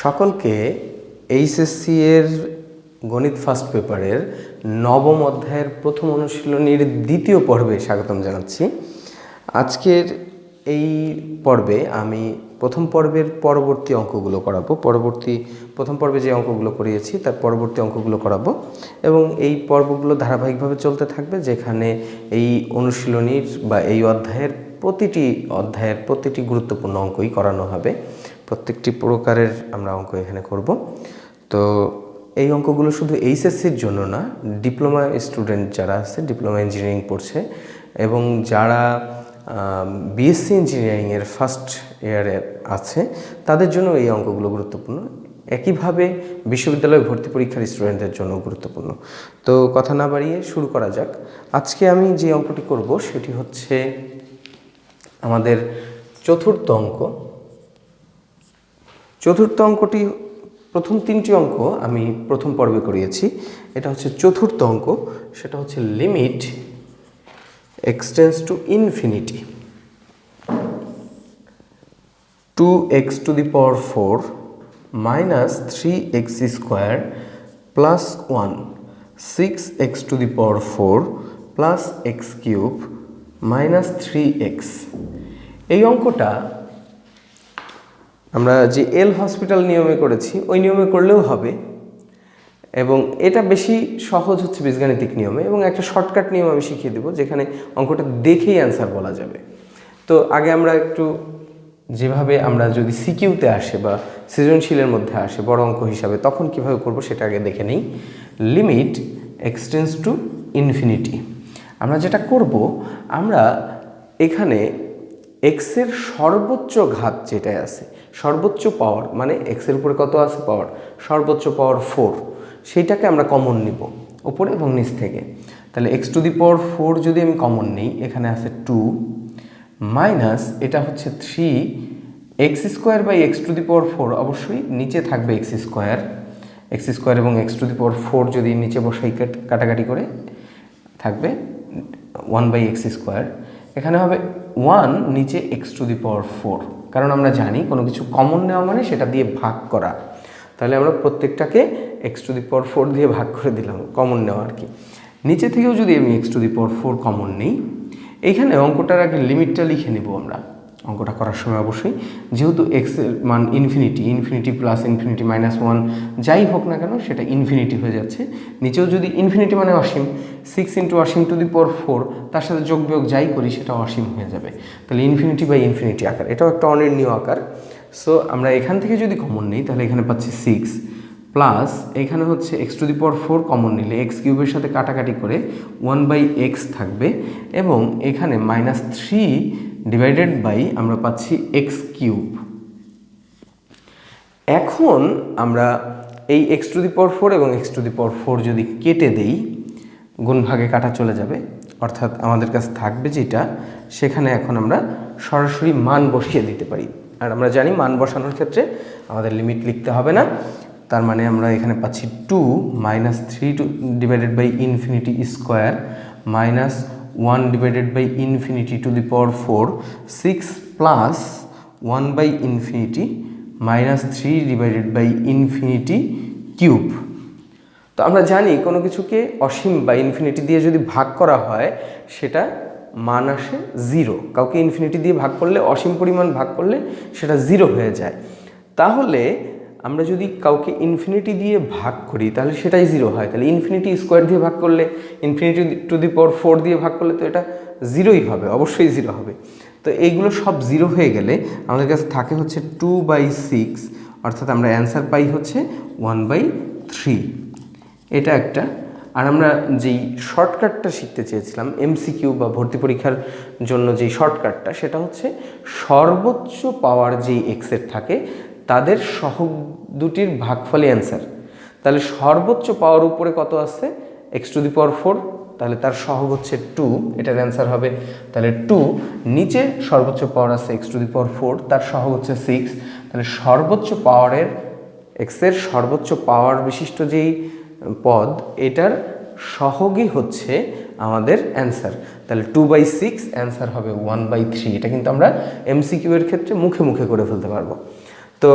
সকলকে এইচএসসি এর গণিত ফার্স্ট পেপারের নবম অধ্যায়ের প্রথম অনুশীলনীর দ্বিতীয় পর্বে স্বাগতম জানাচ্ছি। আজকের এই পর্বে আমি প্রথম পর্বের পরবর্তী অঙ্কগুলো করাবো। প্রথম পর্বে যে অঙ্কগুলো করিয়েছি তার পরবর্তী অঙ্কগুলো করাবো এবং এই পর্বগুলো ধারাবাহিকভাবে চলতে থাকবে, যেখানে এই অনুশীলনীর বা এই অধ্যায়ের প্রতিটি গুরুত্বপূর্ণ অঙ্কই করানো হবে। প্রত্যেকটি প্রকারের আমরা অঙ্ক এখানে করব। তো এই অঙ্কগুলো শুধু এইচএসসির জন্য না, ডিপ্লোমা স্টুডেন্ট যারা আছে, ডিপ্লোমা ইঞ্জিনিয়ারিং পড়ছে এবং যারা বিএসসি ইঞ্জিনিয়ারিংয়ের ফার্স্ট ইয়ারে আছে তাদের জন্য এই অঙ্কগুলো গুরুত্বপূর্ণ। একইভাবে বিশ্ববিদ্যালয় ভর্তি পরীক্ষার স্টুডেন্টদের জন্য গুরুত্বপূর্ণ। তো কথা না বাড়িয়ে শুরু করা যাক। আজকে আমি যে অঙ্কটি করব সেটি হচ্ছে আমাদের চতুর্থ অঙ্ক। চতুর্থ অঙ্কটি প্রথম তিনটি অঙ্ক আমি প্রথম পর্বে করিয়েছি। এটা হচ্ছে চতুর্থ অঙ্ক, সেটা হচ্ছে limit x tends to infinity 2x two the power 4 minus 3x square plus 1 6x two the power 4 plus x cube minus 3x। এই অঙ্কটা আমরা যে এল হসপিটাল নিয়মে করেছি ওই নিয়মে করলেও হবে, এবং এটা বেশি সহজ হচ্ছে বীজগাণিতিক নিয়মে, এবং একটা শর্টকাট নিয়ম আমি শিখিয়ে দেবো যেখানে অঙ্কটা দেখেই অ্যান্সার বলা যাবে। তো আগে আমরা একটু যেভাবে আমরা যদি সিকিউতে আসে বা সৃজনশীলের মধ্যে আসে বড় অঙ্ক হিসাবে তখন কিভাবে করব সেটা আগে দেখে নেই। Limit x tends to infinity, আমরা যেটা করব, আমরা এখানে এক্সের সর্বোচ্চ ঘাত যেটাই আছে, সর্বোচ্চ পাওয়ার মানে এক্সের উপরে কত আছে পাওয়ার, সর্বোচ্চ পাওয়ার 4, সেইটাকে আমরা কমন নিব উপরে এবং নিচ থেকে। তাহলে এক্স টু দি পাওয়ার 4 যদি আমি কমন নিই, এখানে আছে 2 মাইনাস এটা হচ্ছে 3 x square by x to the power 4, অবশ্যই নিচে থাকবে এক্স স্কোয়ার এবং এক্স টু দি পাওয়ার 4 যদি নিচে বসাই কাটাকাটি করে থাকবে 1 বাই এক্স স্কোয়ার। এখানে হবে 1 নিচে এক্স টু দি পাওয়ার 4, কারণ আমরা জানি কোনো কিছু কমন নেওয়া মানে সেটা দিয়ে ভাগ করা। তাহলে আমরা প্রত্যেকটাকে এক্স টু দি পাওয়ার 4 দিয়ে ভাগ করে দিলাম, কমন নেওয়া আর কি। নিচে থেকেও যদি আমি x to the power 4 common নিই, এইখানে অঙ্কটার আগে লিমিটটা লিখে নেব আমরা অঙ্কটা করার সময়। অবশ্যই যেহেতু এক্সের মান ইনফিনিটি প্লাস ইনফিনিটি মাইনাস 1 যাই হোক না কেন সেটা ইনফিনিটি হয়ে যাচ্ছে। নিচেও যদি ইনফিনিটি মানে অসীম, 6 into Asim two the power 4, তার সাথে যোগ বিয়োগ যাই করি সেটা অসীম হয়ে যাবে। তাহলে ইনফিনিটি বাই ইনফিনিটি আকার, এটাও একটা অনির্ণীয় আকার। সো আমরা এখান থেকে যদি কমন নিই তাহলে এখানে পাচ্ছি 6 প্লাস এখানে হচ্ছে x to the power 4 common নিলে এক্স কিউবের সাথে কাটাকাটি করে 1 বাই এক্স থাকবে, এবং এখানে মাইনাস 3 ডিভাইডেড বাই আমরা পাচ্ছি এক্স কিউব। এখন আমরা এই এক্স টু দি পাওয়ার 4 এবং এক্স টু দি পাওয়ার 4 যদি কেটে দেই, গুণ ভাগে কাটা চলে যাবে, অর্থাৎ আমাদের কাছে থাকবে যেটা, সেখানে এখন আমরা সরাসরি মান বসিয়ে দিতে পারি। আর আমরা জানি মান বসানোর ক্ষেত্রে আমাদের লিমিট লিখতে হবে না। তার মানে আমরা এখানে পাচ্ছি 2 minus 3 divided by infinity square minus 1 divided by infinity to the power 4, 6 plus 1 by infinity minus 3 divided by infinity cube. তো আমরা জানি কোনো কিছুকে অসীম বা ইনফিনিটি দিয়ে যদি ভাগ করা হয় সেটা মান আসে 0। কাউকে ইনফিনিটি দিয়ে ভাগ করলে, অসীম পরিমাণ ভাগ করলে সেটা 0 হয়ে যায়। তাহলে আমরা যদি কাউকে ইনফিনিটি দিয়ে ভাগ করি তাহলে সেটাই 0 হয়। তাহলে ইনফিনিটি স্কোয়ার দিয়ে ভাগ করলে, ইনফিনিটি টু দি পাওয়ার 4 দিয়ে ভাগ করলে তো এটা 0ই হবে, অবশ্যই 0 হবে। তো এইগুলো সব 0 হয়ে গেলে আমাদের কাছে থাকে হচ্ছে 2 বাই 6, অর্থাৎ আমরা অ্যান্সার পাই হচ্ছে 1 বাই 3। এটা একটা। আর আমরা যেই শর্টকাটটা শিখতে চেয়েছিলাম এমসিকিউ বা ভর্তি পরীক্ষার জন্য যেই শর্টকাটটা, সেটা হচ্ছে সর্বোচ্চ পাওয়ার যেই এক্সের থাকে তাদের সহগ দুটির ভাগফলই অ্যান্সার। তাহলে সর্বোচ্চ পাওয়ার উপরে কত আছে, এক্স টু দি পাওয়ার 4, তাহলে তার সহগ হচ্ছে 2, এটার অ্যান্সার হবে তাহলে 2। নিচে সর্বোচ্চ পাওয়ার আছে এক্স টু দি পাওয়ার 4, তার সহগ হচ্ছে 6, তাহলে সর্বোচ্চ পাওয়ারের এক্সের সর্বোচ্চ পাওয়ার বিশিষ্ট যেই পদ, এটার সহগই হচ্ছে আমাদের অ্যান্সার। তাহলে 2 বাই 6 অ্যান্সার হবে 1 বাই 3। এটা কিন্তু আমরা এমসিকিউ এর ক্ষেত্রে মুখে মুখে করে ফেলতে পারবো। তো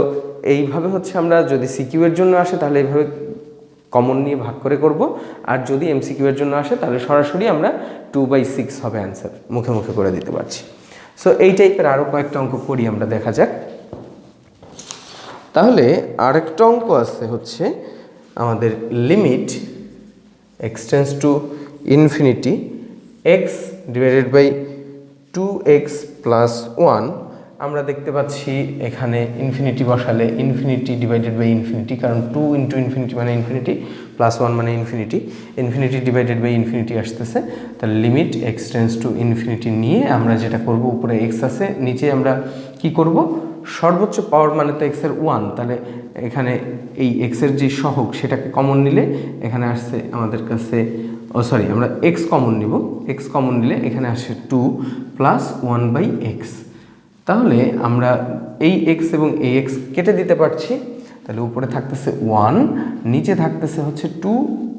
এইভাবে হচ্ছে আমরা যদি সিকিউ এর জন্য আসে তাহলে এইভাবে কমন নিয়ে ভাগ করে করব, আর যদি এমসিকিউ এর জন্য আসে তাহলে সরাসরি আমরা 2/6 হবে অ্যান্সার, মুখে মুখে করে দিতে পারছি। সো এই টাইপের আরও কয়েকটা অঙ্ক করি আমরা, দেখা যাক। তাহলে আরেকটা অঙ্ক আছে হচ্ছে আমাদের limit x tends to infinity x divided by 2x plus 1। আমরা দেখতে পাচ্ছি এখানে ইনফিনিটি বসালে ইনফিনিটি ডিভাইডেড বাই ইনফিনিটি, কারণ 2 ইন্টু ইনফিনিটি মানে ইনফিনিটি, প্লাস 1 মানে infinity, infinity divided by infinity আসতেছে। তাহলে limit x tends to infinity নিয়ে আমরা যেটা করব, উপরে x আছে, নিচে আমরা কি করব, সর্বোচ্চ পাওয়ার মানে তো x এর 1, তাহলে এখানে এই x এর যে সহগ সেটাকে কমন নিলে এখানে আসছে আমাদের কাছে, সরি আমরা x কমন নিব, x কমন নিলে এখানে আসছে 2 প্লাস 1/x। তাহলে আমরা এই x এবং এই x কেটে দিতে পারছি, তাহলে উপরে থাকতেছে 1, নিচে থাকতেছে হচ্ছে 2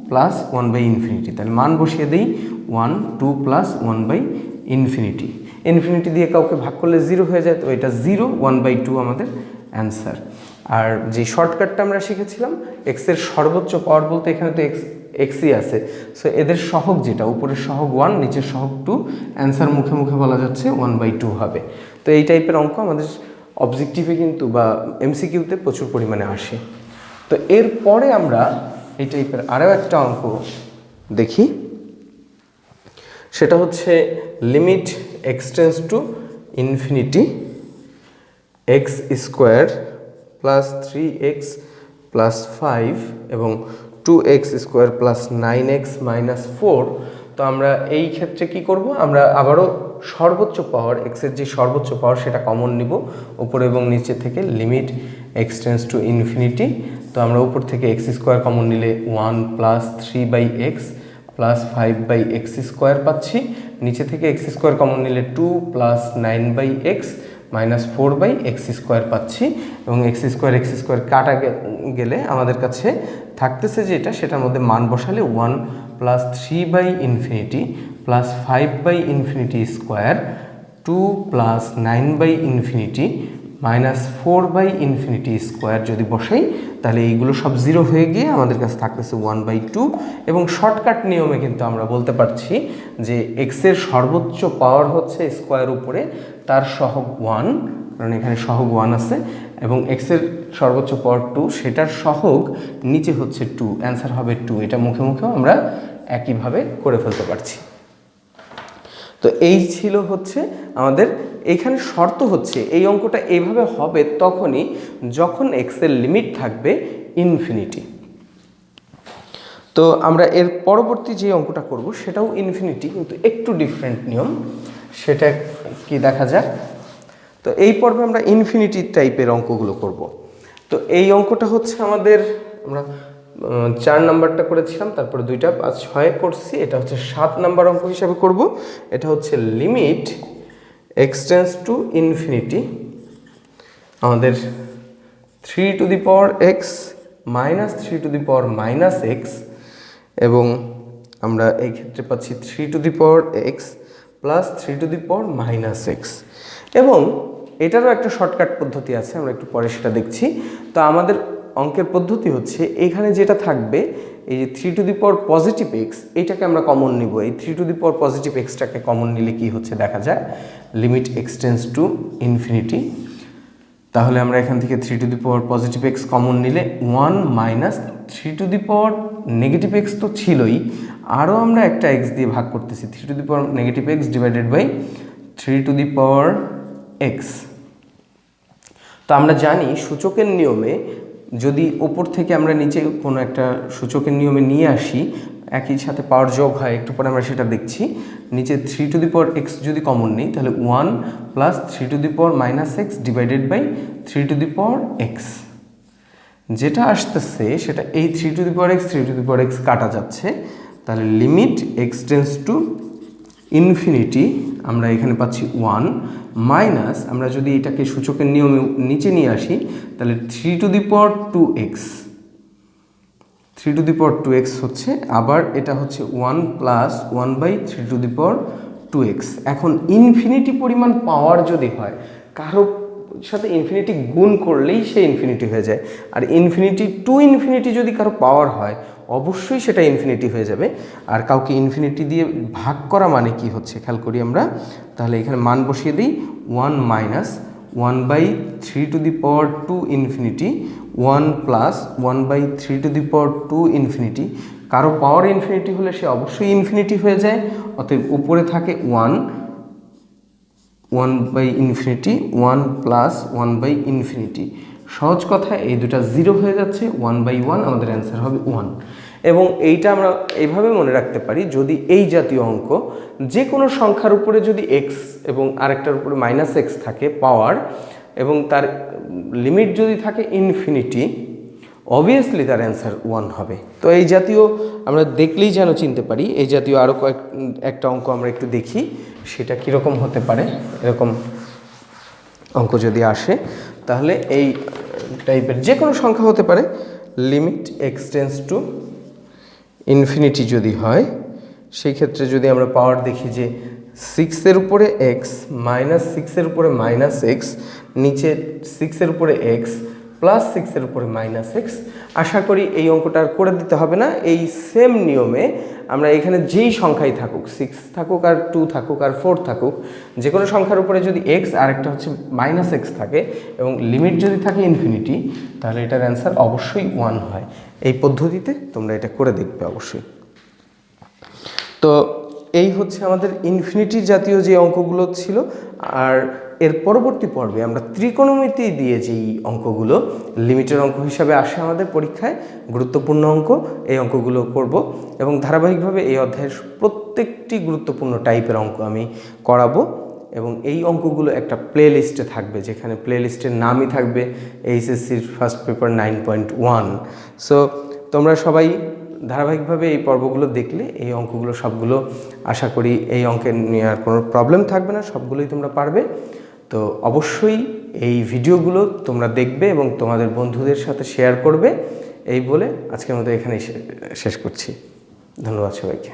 প্লাস 1/ইনফিনিটি। তাহলে মান বসিয়ে দিই 1, 2 প্লাস 1/ইনফিনিটি। ইনফিনিটি দিয়ে কাউকে ভাগ করলে 0 হয়ে যায়, তো এটা 0, 1/2 আমাদের অ্যান্সার। আর যে শর্টকাটটা আমরা শিখেছিলাম, x এর সর্বোচ্চ পাওয়ার বলতে এখানে তো xই আছে, সো এদের সহগ যেটা, উপরের সহগ 1, নিচের সহগ 2, অ্যান্সার মুখে মুখে বলা যাচ্ছে 1/2 হবে। তো এই টাইপের অঙ্ক আমাদের অবজেক্টিভে কিন্তু বা এমসিকিউতে প্রচুর পরিমাণে আসে। তো এরপরে আমরা এই টাইপের আরও একটা অঙ্ক দেখি, সেটা হচ্ছে limit x tends to infinity x square plus 3x plus 5 এবং 2x square plus 9x minus 4। তো আমরা এই ক্ষেত্রে কি করব, আমরা আবারও সর্বোচ্চ পাওয়ার, x এর যে সর্বোচ্চ পাওয়ার সেটা কমন নিব উপরে এবং নিচে থেকে, limit x tends to infinity. তো আমরা উপর থেকে x স্কোয়ার কমন নিলে 1 plus 3/x plus 5/x square পাচ্ছি, নিচে থেকে x স্কোয়ার কমন নিলে 2 plus 9/x minus 4/x square পাচ্ছি, এবং x স্কোয়ার কাটা গেলে আমাদের কাছে থাকতেছে যেটা, সেটার মধ্যে মান বসালে 1 প্লাস 3/ইনফিনিটি প্লাস 5/ইনফিনিটি স্কোয়ার 2 প্লাস 9/ইনফিনিটি মাইনাস 4/ইনফিনিটি স্কোয়ার যদি বসাই, তাহলে এইগুলো সব 0 হয়ে গিয়ে আমাদের কাছে থাকতেছে 1/2। এবং শর্টকাট নিয়মে কিন্তু আমরা বলতে পারছি যে x এর সর্বোচ্চ পাওয়ার হচ্ছে স্কোয়ার উপরে, তার সহগ 1, কারণ এখানে সহগ 1 আছে, এবং x এর সর্বোচ্চ পাওয়ার 2, সেটার সহগ নিচে হচ্ছে 2, অ্যান্সার হবে 2। এটা মুখে মুখেও আমরা একইভাবে করে ফেলতে পারছি। তো এই ছিল হচ্ছে আমাদের এইখানে শর্ত হচ্ছে এই অঙ্কটা এইভাবে হবে তখনই যখন x এর লিমিট থাকবে ইনফিনিটি। তো আমরা এর পরবর্তী যে অঙ্কটা করব সেটাও ইনফিনিটি, কিন্তু একটু ডিফারেন্ট নিয়ম, সেটা কি দেখা যাক। তো এই পর্বে আমরা ইনফিনিটি টাইপের অঙ্কগুলো করব। তো এই অঙ্কটা হচ্ছে আমাদের, আমরা 4 নাম্বারটা করেছিলাম, তারপরে 2টা 5 6 করছি, এটা হচ্ছে 7 নাম্বার অঙ্ক হিসাবে করব। এটা হচ্ছে limit x tends to infinity আমাদের 3 to the power x minus 3 to the power minus x, এবং আমরা এই ক্ষেত্রে পাচ্ছি 3 to the power x plus 3 to the power minus x। এবং এটারও একটা শর্টকাট পদ্ধতি আছে, আমরা একটু পরে সেটা দেখছি। তো আমাদের অঙ্কের পদ্ধতি হচ্ছে এখানে যেটা থাকবে, এই যে 3 to the power positive x, এইটাকে আমরা কমন নিব। এই 3 টু দি পাওয়ার পজিটিভ এক্সটাকে কমন নিলে কি হচ্ছে দেখা যায়, limit x tends to infinity. তাহলে আমরা এখান থেকে 3 to the power positive x common নিলে 1 minus 3 to the power negative x তো ছিলই, আরও আমরা একটা x দিয়ে ভাগ করতেছি, 3 to the power negative x divided by 3 to the power x। তো আমরা জানি সূচকের নিয়মে যদি উপর থেকে আমরা নিচে কোনো একটা সূচকের নিয়মে নিয়ে আসি, একই সাথে পাওয়ার যোগ হয়, একটু পরে আমরা সেটা দেখছি। নিচে 3 টু দি পাওয়ার x যদি কমন নেই, তাহলে 1 plus 3 to the power minus x divided by 3 to the power x, যেটা আসতেছে সেটা এই 3 to the power x 3 to the power x কাটা যাচ্ছে। তাহলে limit x tends to infinity আমরা এখানে পাচ্ছি 1 মাইনাস, আমরা যদি এটাকে সূচকের নিয়মে নিচে নিয়ে আসি, তাহলে 3 to the power 2x, 3 to the power 2x হচ্ছে, আবার এটা হচ্ছে 1 plus 1/3 two the power 2x। এখন ইনফিনিটি পরিমাণ পাওয়ার যদি হয়, কারো সাথে ইনফিনিটি গুণ করলেই সে ইনফিনিটি হয়ে যায়। আর ইনফিনিটি টু ইনফিনিটি যদি কারো পাওয়ার হয় অবশ্যই সেটা ইনফিনিটি হয়ে যাবে। আর কাউকে ইনফিনিটি দিয়ে ভাগ করা মানে কি হচ্ছে খেয়াল করি আমরা, তাহলে এখানে মান বসিয়ে দিই 1 মাইনাস 1/3² ইনফিনিটি 1 প্লাস 1/3² ইনফিনিটি। কারো পাওয়ার ইনফিনিটি হলে সে অবশ্যই ইনফিনিটি হয়ে যায়, অতএব উপরে থাকে 1/ইনফিনিটি 1 প্লাস 1/ইনফিনিটি। সহজ কথা, এই দুটা 0 হয়ে যাচ্ছে, 1/1 আমাদের অ্যান্সার হবে 1। এবং এইটা আমরা এইভাবে মনে রাখতে পারি, যদি এই জাতীয় অঙ্ক যে কোনো সংখ্যার উপরে যদি এক্স এবং আরেকটার উপরে -x থাকে পাওয়ার, এবং তার লিমিট যদি থাকে ইনফিনিটি, অবভিয়াসলি তার অ্যান্সার 1 হবে। তো এই জাতীয় আমরা দেখলেই যেন চিনতে পারি। এই জাতীয় আরও একটা অঙ্ক আমরা একটু দেখি, সেটা কীরকম হতে পারে। এরকম অঙ্ক যদি আসে তাহলে এই টাইপের যে কোনো সংখ্যা হতে পারে, limit x tends to infinity যদি হয়, সেই ক্ষেত্রে যদি আমরা পাওয়ার দেখি যে 6-এর উপরে x মাইনাস 6-এর উপরে -x, নিচে 6-এর উপরে x প্লাস 6-এর উপরে -x। আশা করি এই অঙ্কটা আর করে দিতে হবে না। এই সেম নিয়মে আমরা এখানে যেই সংখ্যাই থাকুক, 6 থাকুক আর 2 থাকুক আর 4 থাকুক, যে কোনো সংখ্যার উপরে যদি x আর একটা হচ্ছে -x থাকে এবং লিমিট যদি থাকে ইনফিনিটি, তাহলে এটার অ্যান্সার অবশ্যই 1 হয়। এই পদ্ধতিতে তোমরা এটা করে দেখবে অবশ্যই। তো এই হচ্ছে আমাদের ইনফিনিটি জাতীয় যে অঙ্কগুলো ছিল। আর এর পরবর্তী পর্বে আমরা ত্রিকোণমিতি দিয়ে যেই অঙ্কগুলো লিমিটের অঙ্ক হিসাবে আসে আমাদের পরীক্ষায়, গুরুত্বপূর্ণ অঙ্ক, এই অঙ্কগুলো করব। এবং ধারাবাহিকভাবে এই অধ্যায়ের প্রত্যেকটি গুরুত্বপূর্ণ টাইপের অঙ্ক আমি করাবো। এবং এই অঙ্কগুলো একটা প্লে লিস্টে থাকবে, যেখানে প্লে লিস্টের নামই থাকবে HSCর ফার্স্ট পেপার 9.1। সো তোমরা সবাই ধারাবাহিকভাবে এই পর্বগুলো দেখলে এই অঙ্কগুলো সবগুলো আশা করি এই অঙ্কের নিয়ে আর কোনো প্রবলেম থাকবে না, সবগুলোই তোমরা পারবে। তো অবশ্যই এই ভিডিওগুলো তোমরা দেখবে এবং তোমাদের বন্ধুদের সাথে শেয়ার করবে। এই বলে আজকের মতো এখানেই শেষ করছি। ধন্যবাদ সবাইকে।